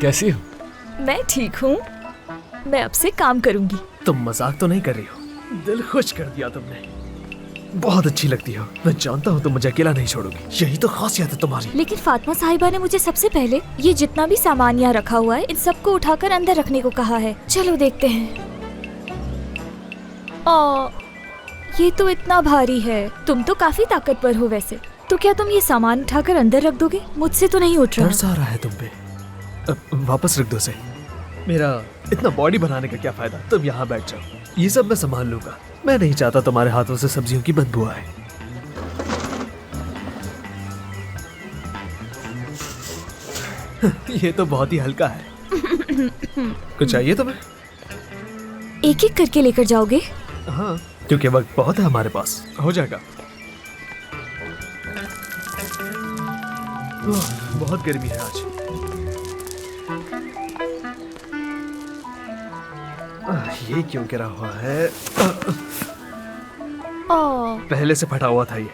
कैसी हो? मैं ठीक हूँ। मैं अब से काम करूंगी। तुम मजाक तो नहीं कर रही हो? दिल खुश कर दिया तुमने। बहुत अच्छी लगती हो। मैं जानता हूँ तुम मुझे अकेला नहीं छोड़ोगी। यही तो खासियत है तुम्हारी। लेकिन फातिमा साहिबा ने मुझे सबसे पहले ये जितना भी सामान यहाँ रखा हुआ है इन सबको उठाकर अंदर रखने को कहा है। चलो देखते हैं। ये तो इतना भारी है। तुम तो काफी ताकतवर हो वैसे। तो क्या तुम ये सामान उठाकर अंदर रख दोगे? मुझसे तो नहीं उठ रहा। तरस आ रहा है तुम पे। वापस रख दो उसे। मेरा इतना बॉडी बनाने का क्या फायदा? तुम यहाँ बैठ जाओ, ये सब मैं संभाल लूंगा। मैं नहीं चाहता तुम्हारे हाथों से सब्जियों की बदबू आए। ये तो बहुत ही हल्का है। कुछ चाहिए तुम्हें? एक एक करके लेकर जाओगे? हाँ, क्योंकि वक्त बहुत है हमारे पास। हो जाएगा। बहुत गर्मी है आज। ये क्यों गिरा हुआ है? पहले से फटा हुआ था ये।